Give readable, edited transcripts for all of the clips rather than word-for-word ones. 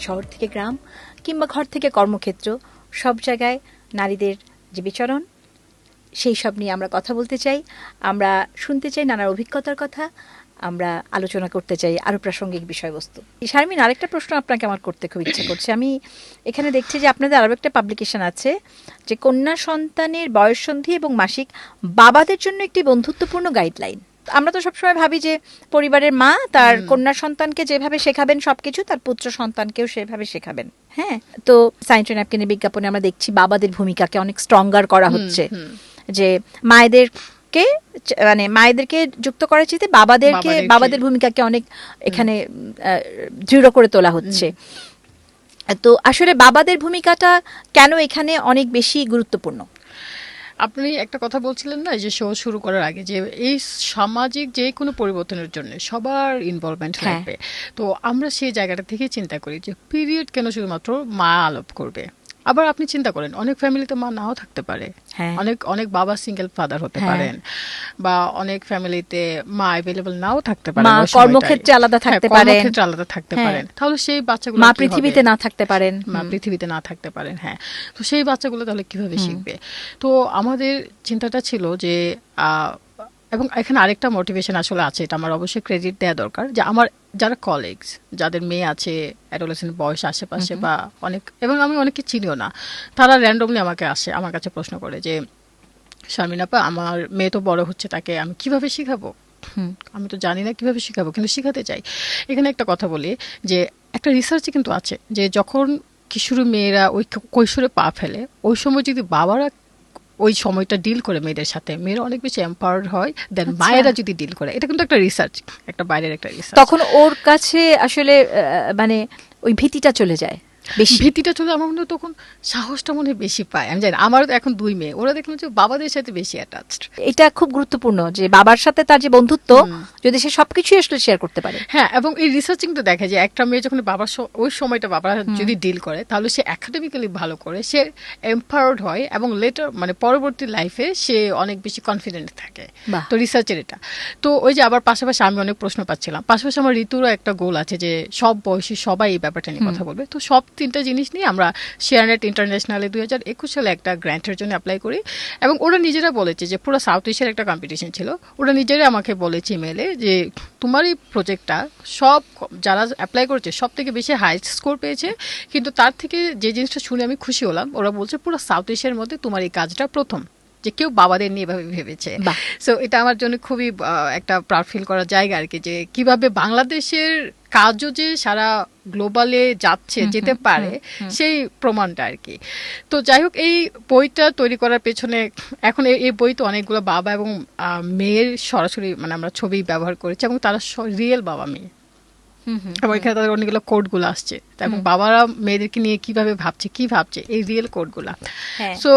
শহর থেকে গ্রাম কিংবা ঘর থেকে কর্মক্ষেত্র, সব জায়গায় নারীদের যে বিচরণ, সেই সব নিয়ে আমরা কথা বলতে চাই। আমরা শুনতে চাই নানার অভিজ্ঞতার কথা, আমরা আলোচনা করতে চাই আরও প্রাসঙ্গিক বিষয়বস্তু। শারমিন, আরেকটা প্রশ্ন আপনাকে আমার করতে খুব ইচ্ছে করছে। আমি এখানে দেখছি যে আপনাদের আরও একটা পাবলিকেশন আছে যে কন্যা সন্তানের বয়ঃসন্ধি এবং মাসিক বাবাদের জন্য একটি বন্ধুত্বপূর্ণ গাইডলাইন। আমরা তো সবসময় ভাবি যে পরিবারের মা তার কন্যা সন্তানকে যেভাবে শেখাবেন সবকিছু, তার পুত্র সন্তানকেও সেভাবে শেখাবেন। হ্যাঁ, তো স্যানিটারি ন্যাপকিনের বিজ্ঞাপনে আমরা দেখছি বাবাদের ভূমিকাকে অনেক স্ট্রঙ্গার করা হচ্ছে, যে মায়েদেরকে যুক্ত করার চেয়ে বাবাদের ভূমিকাকে অনেক এখানে দৃঢ় করে তোলা হচ্ছে। তো আসলে বাবাদের ভূমিকাটা কেন এখানে অনেক বেশি গুরুত্বপূর্ণ? আপনি একটা কথা বলছিলেন না যে শো শুরু করার আগে, যে এই সামাজিক যে কোনো পরিবর্তনের জন্য সবার ইনভলভমেন্ট লাগবে। তো আমরা সেই জায়গাটা থেকে চিন্তা করি যে পিরিয়ড কেন শুধুমাত্র মা আলাপ করবে। আবার আপনি চিন্তা করেন অনেক ফ্যামিলিতে মা নাও থাকতে পারে, অনেক বাবা সিঙ্গেল ফাদার হতে পারেন, বা অনেক ফ্যামিলিতে মা অ্যাভেলেবল নাও থাকতে পারেন, কর্মক্ষেত্রে আলাদা থাকতে পারেন। তাহলে সেই বাচ্চাগুলো মা পৃথিবীতে না থাকতে পারেন। হ্যাঁ, তো সেই বাচ্চাগুলো তাহলে কিভাবে শিখবে? তো আমাদের চিন্তাটা ছিল যে এবং এখানে আরেকটা মোটিভেশন আসলে আছে, এটা আমার অবশ্যই ক্রেডিট দেওয়া দরকার, যে আমার যারা কলিগস, যাদের মেয়ে আছে অ্যাডোলেসেন্ট বয়স আশেপাশে, বা এবং আমি অনেকে চিনিও না, তারা র্যান্ডমলি আমার কাছে প্রশ্ন করে যে শারমিন আপা, আমার মেয়ে তো বড় হচ্ছে, তাকে আমি কিভাবে শিখাবো? আমি তো জানি না কিভাবে শিখাবো, কিন্তু শিখাতে চাই। এখানে একটা কথা বলি যে একটা রিসার্চে কিন্তু আছে যে যখন কিশোরী মেয়েরা ওই কৈশোরে পা ফেলে, ওই সময় যদি বাবারা ওই সময়টা ডিল করে মেয়েদের সাথে, মেয়েরা অনেক বেশি এম্পাওয়ার্ড হয় দেন মায়েরা যদি ডিল করে। এটা কিন্তু একটা রিসার্চ, একটা বাইরের একটা রিসার্চ। তখন ওর কাছে আসলে মানে ওই ভীতিটা চলে যায়, আমার মনে হয় তখন সাহসটা মনে বেশি পায়। আমি জানি, আমার এখন 2 মেয়ে, ওরা দেখলাম যে বাবাদের সাথে বেশি অ্যাটাচড। এটা খুব গুরুত্বপূর্ণ যে বাবার সাথে তার যে বন্ধুত্ব, যদি সে সবকিছু আসলে শেয়ার করতে পারে। হ্যাঁ, এবং এই রিসার্চিং তো দেখা যায় একটা মেয়ে যখন বাবার ওই সময়টা বাবা যদি ডিল করে, তাহলে সে একাডেমিক্যালি ভালো করে, সে এম্পাওয়ার্ড হয়, এবং লেটার মানে পরবর্তী লাইফে সে অনেক বেশি কনফিডেন্ট থাকে। তো রিসার্চের এটা তো ওই যে আবার পাশাপাশি আমি অনেক প্রশ্ন পাচ্ছিলাম, পাশাপাশি আমার ঋতুরও একটা গোল আছে যে সব বয়সী সবাই এই ব্যাপারটা নিয়ে কথা বলবে। তো সব 3টা জিনিস নিয়ে আমরা শেয়ারনেট ইন্টারন্যাশনালে 2021 সালে একটা গ্র্যান্টের জন্য অ্যাপ্লাই করি, এবং ওরা নিজেরা বলেছে যে পুরো সাউথ এশিয়ার একটা কম্পিটিশন ছিল। ওরা নিজেরাই আমাকে বলেছে ইমেলে যে তোমার এই প্রজেক্টটা সব যারা অ্যাপ্লাই করেছে সব থেকে বেশি হাই স্কোর পেয়েছে, কিন্তু তার থেকে যে জিনিসটা শুনে আমি খুশি হলাম, ওরা বলছে পুরো সাউথ এশিয়ার মধ্যে তোমার এই কাজটা প্রথম, যে কেউ বাবাদের নিয়ে এভাবে ভেবেছে। সো এটা আমার জন্য খুবই একটা প্রাউড ফিল করার জায়গা আর কি, যে কিভাবে বাংলাদেশের কাজও যে সারা গ্লোবালে যেতে পারে সেই প্রমাণটা আর কি। তো যাই হোক, এই বইটা তৈরি করার পেছনে এখন এই বই তো অনেকগুলো বাবা এবং মেয়ের সরাসরি মানে আমরা ছবি ব্যবহার করেছি, এবং তারা রিয়েল বাবা মেয়ে, এবং এখানে তাদের অনেকগুলো কোডগুলো আসছে, এবং বাবারা মেয়েদেরকে নিয়ে কিভাবে ভাবছে এই রিয়েল কোডগুলা। সো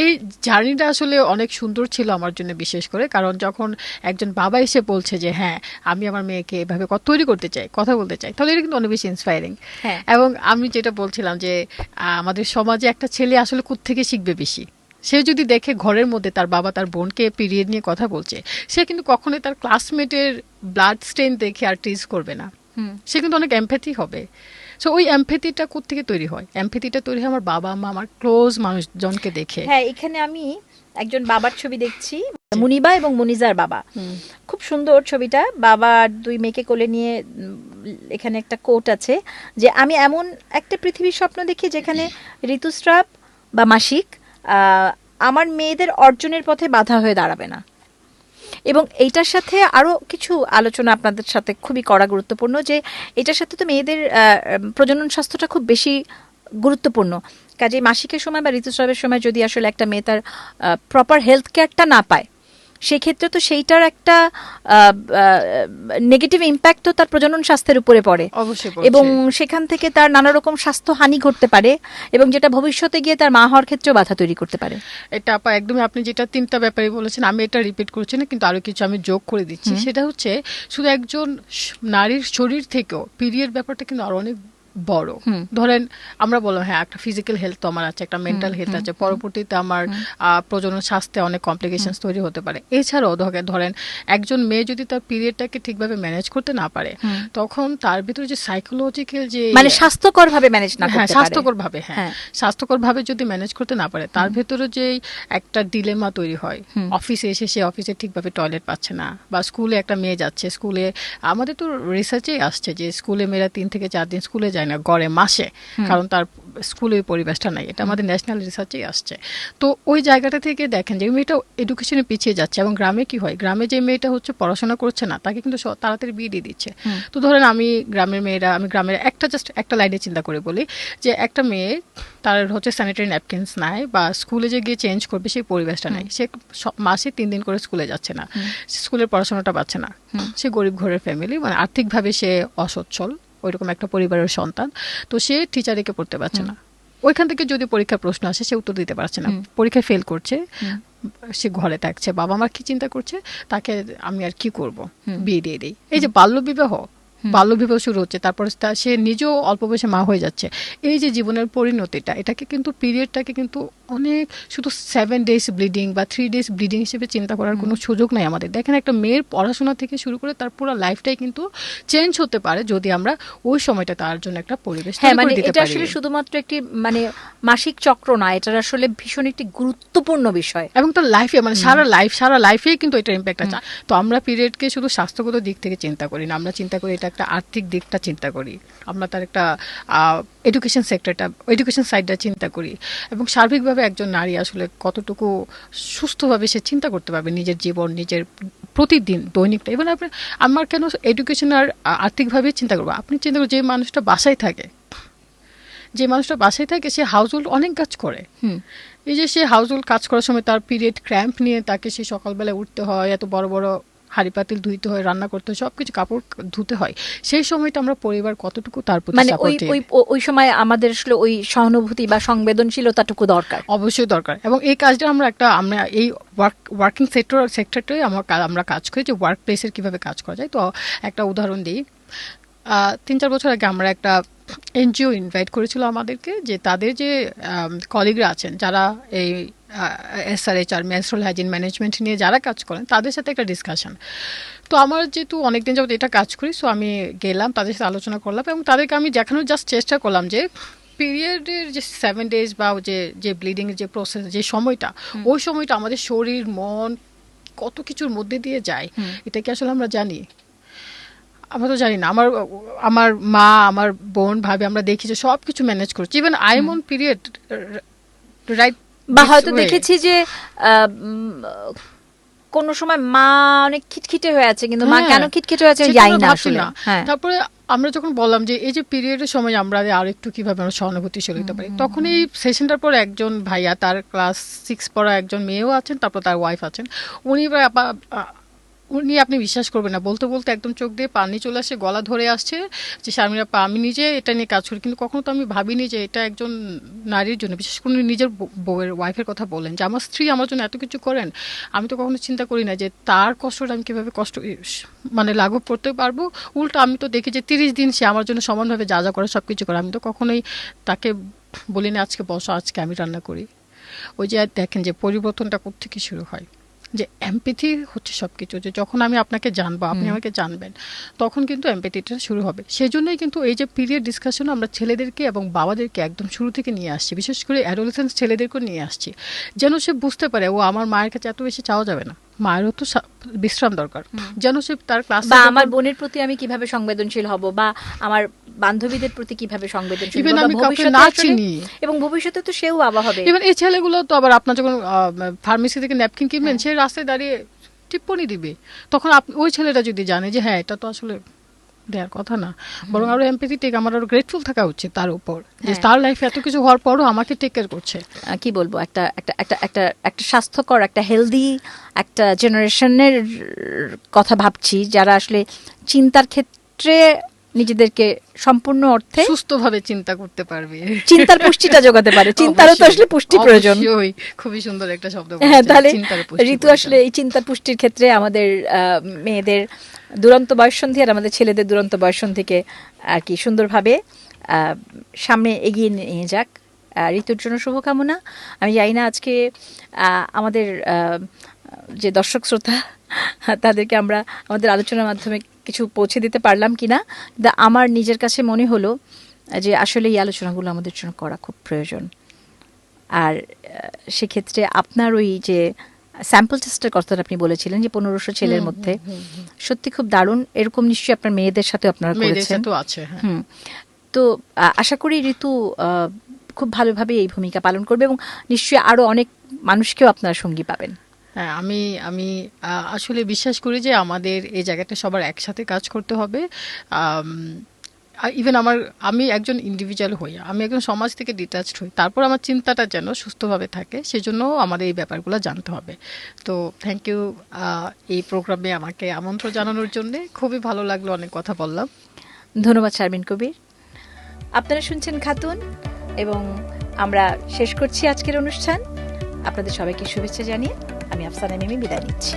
এই জার্নিটা আসলে অনেক সুন্দর ছিল আমার জন্য, বিশেষ করে কারণ যখন একজন বাবা এসে বলছে যে হ্যাঁ আমি আমার মেয়েকে এভাবে তৈরি করতে চাই, কথা বলতে চাই, তাহলে এটা কিন্তু অনেক বেশি ইন্সপায়ারিং। এবং আমি যেটা বলছিলাম যে আমাদের সমাজে একটা ছেলে আসলে কোত্থেকে শিখবে বেশি, সে যদি দেখে ঘরের মধ্যে তার বাবা তার বোনকে পিরিয়ড নিয়ে কথা বলছে, সে কিন্তু কখনোই তার ক্লাসমেটের ব্লাড স্টেইন দেখে আর টিজ করবে না, সে কিন্তু অনেক এমপ্যাথি হবে। সো ওই এমপ্যাথিটা কোত্থেকে তৈরি হয়? এমপ্যাথিটা তৈরি হয় আমার বাবা মা, আমার ক্লোজ মানুষজনকে দেখে। হ্যাঁ, এখানে আমি একজন বাবার ছবি দেখছি, মুনিবা এবং মুনিজার বাবা। খুব সুন্দর ছবিটা, বাবা 2 মেয়েকে কোলে নিয়ে। এখানে একটা কোট আছে যে আমি এমন একটা পৃথিবীর স্বপ্ন দেখি যেখানে ঋতুস্রাব বা মাসিক আমার মেয়েদের অর্জনের পথে বাধা হয়ে দাঁড়াবে না। এবং এইটার সাথে আরও কিছু আলোচনা আপনাদের সাথে খুবই করা গুরুত্বপূর্ণ, যে এটার সাথে তো মেয়েদের প্রজনন স্বাস্থ্যটা খুব বেশি গুরুত্বপূর্ণ। কাজে মাসিকের সময় বা ঋতুস্রাবের সময় যদি আসলে একটা মেয়ে তার প্রপার হেলথ কেয়ারটা না পায়, সেই ক্ষেত্রে তো সেইটার একটা নেগেটিভ ইম্প্যাক্ট তো তার প্রজনন স্বাস্থ্যের উপরে পড়ে, এবং সেখান থেকে তার নানা রকম স্বাস্থ্য হানি ঘটতে পারে, এবং যেটা ভবিষ্যতে গিয়ে তার মা হওয়ার ক্ষেত্রেও বাধা তৈরি করতে পারে। এটা আপা একদমই, আপনি যেটা 3টা ব্যাপারে বলেছেন আমি এটা রিপিট করছি না, কিন্তু আরো কিছু আমি যোগ করে দিচ্ছি। সেটা হচ্ছে শুধু একজন নারীর শরীর থেকেও পিরিয়ড ব্যাপারটা কিন্তু আরো অনেক বড়। ধরেন আমরা বললাম হ্যাঁ একটা ফিজিক্যাল হেলথ তো আমার আছে, একটা মেন্টাল হেলথ আছে, পরবর্তীতে আমার প্রজনন স্বাস্থ্যে অনেক কমপ্লিকেশনস তৈরি হতে পারে। এছাড়াও ধরেন একজন মেয়ে যদি তার পিরিয়ডটাকে ঠিকভাবে ম্যানেজ করতে না পারে, তখন তার ভিতরে যে সাইকোলজিক্যাল যে মানে স্বাস্থ্যকর ভাবে ম্যানেজ না করতে পারে, স্বাস্থ্যকর ভাবে যদি ম্যানেজ করতে না পারে, তার ভেতরে যে একটা ডিলেমা তৈরি হয়, অফিসে এসে সে অফিসে ঠিকভাবে টয়লেট পাচ্ছে না, বা স্কুলে একটা মেয়ে যাচ্ছে, স্কুলে আমাদের তো রিসার্চেই আসছে যে স্কুলে মেয়েরা 3 থেকে 4 দিন স্কুলে যায় না গড়ে মাসে, কারণ তার স্কুলের পরিবেশটা নাই। এটা আমাদের ন্যাশনাল রিসার্চেই আসছে। তো ওই জায়গাটা থেকে দেখেন যে মেয়েটা এডুকেশনে পিছিয়ে যাচ্ছে, এবং গ্রামে কি হয়, গ্রামে যে মেয়েটা হচ্ছে পড়াশোনা করছে না তাকে কিন্তু তাড়াতাড়ি বিয়ে দিয়ে দিচ্ছে। তো ধরেন আমি গ্রামের একটা লাইনে চিন্তা করে বলি যে একটা মেয়ে তার হচ্ছে স্যানিটারি ন্যাপকিনস নাই, বা স্কুলে যে গিয়ে চেঞ্জ করবে সেই পরিবেশটা নাই, সে মাসে 3 দিন করে স্কুলে যাচ্ছে না, স্কুলের পড়াশোনাটা পাচ্ছে না, সে গরিব ঘরের ফ্যামিলি, মানে আর্থিকভাবে সে অসচ্ছল, ওইরকম একটা পরিবারের সন্তান, তো সে টিচারেকে পড়তে পারছে না। ওইখান থেকে যদি পরীক্ষার প্রশ্ন আসে সে উত্তর দিতে পারছে না, পরীক্ষায় ফেল করছে, সে ঘরে থাকছে, বাবা মা কি চিন্তা করছে, তাকে আমি আর কি করব, বিয়ে দিয়ে দিই। এই যে বাল্যবিবাহ শুরু হচ্ছে, তারপরে সে নিজেও অল্প বয়সে মা হয়ে যাচ্ছে। এই যে জীবনের পরিণতিটা, এটাকে কিন্তু পিরিয়ডটাকে কিন্তু অনেক শুধু 7 days ব্লিডিং বা 3 days ব্লিডিং হিসেবে চিন্তা করার কোনো সুযোগ নাই আমাদের। দেখেন একটা মেয়ের পড়াশোনা থেকে শুরু করে তার পুরো লাইফটাই কিন্তু চেঞ্জ হতে পারে যদি আমরা ওই সময়টা তার জন্য একটা পরিবেশ তৈরি করে দিতে পারি। এটা আসলে শুধুমাত্র একটি মানে মাসিক চক্র না, এটা আসলে ভীষণ একটি গুরুত্বপূর্ণ বিষয়, এবং তার লাইফে মানে সারা লাইফেই কিন্তু এটা ইম্প্যাক্ট আছে। তো আমরা পিরিয়ডকে শুধু স্বাস্থ্যগত দিক থেকে চিন্তা করি না, আমরা চিন্তা করি এটা একটা আর্থিক দিকটা চিন্তা করি, আমরা তার একটা এডুকেশন সাইডটা চিন্তা করি, এবং সার্বিকভাবে একজন নারী আসলে কতটুকু সুস্থভাবে সে চিন্তা করতে পারবে নিজের জীবন, নিজের প্রতিদিন দৈনিকটা। এবার আমার কেন এডুকেশন আর আর্থিকভাবে চিন্তা করবো, আপনি চিন্তা করুন যে মানুষটা বাসায় থাকে সে হাউস হোল্ড অনেক কাজ করে, এই যে সে হাউস হোল্ড কাজ করার সময় তার পিরিয়ড ক্র্যাম্প নিয়ে তাকে সে সকালবেলা উঠতে হয়, এত বড় বড় হাঁড়ি পাতিল ধুইতে হয়, রান্না করতে হয়, সবকিছু কাপড় ধুতে হয়, সেই সময়টা আমরা পরিবার কতটুকু তার প্রতি মানে ওই সময় আমাদের আসলে ওই সহানুভূতি বা সংবেদনশীলতাটুকু দরকার, অবশ্যই দরকার। এবং এই কাজটা আমরা এই ওয়ার্কিং সেক্টরটাই আমরা কাজ করি, যে ওয়ার্ক প্লেসের কিভাবে কাজ করা যায়। তো একটা উদাহরণ দিই, 3-4 বছর আগে আমরা একটা এনজিও ইনভাইট করেছিল আমাদেরকে, যে তাদের যে কলিগরা আছেন যারা এই SRHR মেনস্ট্রুয়াল হাইজিন ম্যানেজমেন্ট নিয়ে যারা কাজ করেন, তাদের সাথে একটা ডিসকাশন। তো আমার যেহেতু অনেকদিন যাবত এটা কাজ করি, সো আমি গেলাম, তাদের সাথে আলোচনা করলাম, এবং তাদেরকে আমি দেখানোর জাস্ট চেষ্টা করলাম যে পিরিয়ডের যে 7 days বা যে ব্লিডিং এর যে প্রসেস, যে সময়টা, ওই সময়টা আমাদের শরীর মন কত কিছুর মধ্যে দিয়ে যায়, এটা কি আসলে আমরা জানি? আমরা তো জানি না। আমার মা, আমার বোন, ভাবে আমরা দেখি যে সবকিছু ম্যানেজ করছে, even I am on period, right? বা হয়তো দেখেছি যে কোন সময় মা অনেক খিটখিটে হয়ে আছে, কিন্তু মা কেন খিটখিটে হয়ে আছে জানি না আসলে। তারপরে আমরা যখন বললাম যে এই যে পিরিয়ডের সময় আমরা আর একটু কিভাবে আমরা সহানুভূতিশীল হতে পারি, তখন এই সেশনটার পর একজন ভাইয়া, তার ক্লাস 6 পড়া একজন মেয়েও আছেন, তারপর তার ওয়াইফ আছেন, উনি আপনি বিশ্বাস করবেন না, বলতে বলতে একদম চোখ দিয়ে পানি চলে আসে, গলা ধরে আসছে যে শারমিরা, আমি নিজে এটা নিয়ে কাজ করি, কিন্তু কখনো তো আমি ভাবিনি যে এটা একজন নারীর জন্য, বিশেষ করে নিজের বউয়ের ওয়াইফের কথা বলেন যে আমার স্ত্রী আমার জন্য এত কিছু করেন, আমি তো কখনো চিন্তা করি না যে তার কষ্টটা আমি কীভাবে মানে লাঘব করতে পারবো। উল্টো আমি তো দেখি যে 30 দিন সে আমার জন্য সমানভাবে যা যা করে সব কিছু করে, আমি তো কখনোই তাকে বলি না আজকে বসো, আজকে আমি রান্না করি। ওই যে দেখেন যে পরিবর্তনটা কোত্থেকে শুরু হয়, যে এমপ্যাথি হচ্ছে সবকিছু, যে যখন আমি আপনাকে জানবো, আপনি আমাকে জানবেন, তখন কিন্তু এমপ্যাথিটা শুরু হবে। সেজন্যই কিন্তু এই যে পিরিয়ড ডিসকাশন আমরা ছেলেদেরকে এবং বাবাদেরকে একদম শুরু থেকে নিয়ে আসছি, বিশেষ করে অ্যাডোলেসেন্স ছেলেদেরকেও নিয়ে আসছি, যেন সে বুঝতে পারে ও আমার মায়ের কাছে এত বেশি চাওয়া যাবে না, মায়েরও তো বিশ্রাম দরকার, যেন সে তার ক্লাস, বা আমার বোনের প্রতি আমি কিভাবে সংবেদনশীল হব, বা আমার বান্ধবীদের প্রতি কিভাবে সংবেদনশীল হব, এবং ভবিষ্যতে তো সেও বাবা হবে। ইভেন এই ছেলেগুলো তো আবার আপনার যখন ফার্মেসি থেকে ন্যাপকিন কিনবেন, সে রাস্তায় দাঁড়িয়ে টিপ্পনি দিবে, তখন ওই ছেলেটা যদি জানে যে হ্যাঁ এটা তো আসলে দেওয়ার কথা না, বরং আরো এমপ্যাথেটিক, আমার আরো গ্রেটফুল থাকা উচিত তার উপর, যে তার লাইফে এত কিছু হওয়ার পরও আমাকে টেক কেয়ার করছে। কি বলবো, একটা একটা একটা একটা একটা স্বাস্থ্যকর, একটা হেলদি একটা জেনারেশনের কথা ভাবছি, যারা আসলে চিন্তার ক্ষেত্রে নিজেদেরকে সম্পূর্ণ অর্থে সুস্থভাবে চিন্তা করতে পারবে, চিন্তার পুষ্টিটা যোগাতে পারে। চিন্তারও তো আসলে পুষ্টি প্রয়োজন। খুবই সুন্দর একটা শব্দ। হ্যাঁ, তাহলে ঋতু আসলে এই চিন্তার পুষ্টির ক্ষেত্রে আমাদের মেয়েদের দুরন্ত বয়ঃসন্ধি আর আমাদের ছেলেদের দুরন্ত বয়ঃসন্ধিকে আর কি সুন্দরভাবে সামনে এগিয়ে নিয়ে যাক। ঋতুর জন্য শুভকামনা। আমি জানি না আজকে আমাদের যে দর্শক শ্রোতা তাদেরকে আমরা আমাদের আলোচনার মাধ্যমে কিছু পৌঁছে দিতে পারলাম কিনা, কিন্তু আমার নিজের কাছে মনে হলো যে আসলে এই আলোচনাগুলো আমাদের জন্য করা খুব প্রয়োজন। আর সেক্ষেত্রে আপনার ওই যে স্যাম্পল টেস্টের কথাটা আপনি বলেছিলেন যে 1500 ছেলের মধ্যে, সত্যি খুব দারুণ। এরকম নিশ্চয়ই আপনার মেয়েদের সাথে আপনারা করেছেন। তো আশা করি ঋতু খুব ভালোভাবে এই ভূমিকা পালন করবে এবং নিশ্চয়ই আরো অনেক মানুষকেও আপনারা সঙ্গী পাবেন। হ্যাঁ, আমি আসলে বিশ্বাস করি যে আমাদের এই জায়গাটা সবার একসাথে কাজ করতে হবে। ইভেন আমি একজন ইন্ডিভিজুয়াল হই, আমি একজন সমাজ থেকে ডিটাচড হই, তারপর আমার চিন্তাটা যেন সুস্থভাবে থাকে, সেজন্য আমাদের এই ব্যাপারগুলো জানতে হবে। তো থ্যাংক ইউ এই প্রোগ্রামে আমাকে আমন্ত্রণ জানানোর জন্য। খুবই ভালো লাগলো, অনেক কথা বললাম। ধন্যবাদ শারমিন কবির। আপনারা শুনছেন খাতুন এবং আমরা শেষ করছি আজকের অনুষ্ঠান। আপনাদের সবাইকে শুভেচ্ছা জানিয়ে আমি আফসানা মিমি বিদায় নিচ্ছি।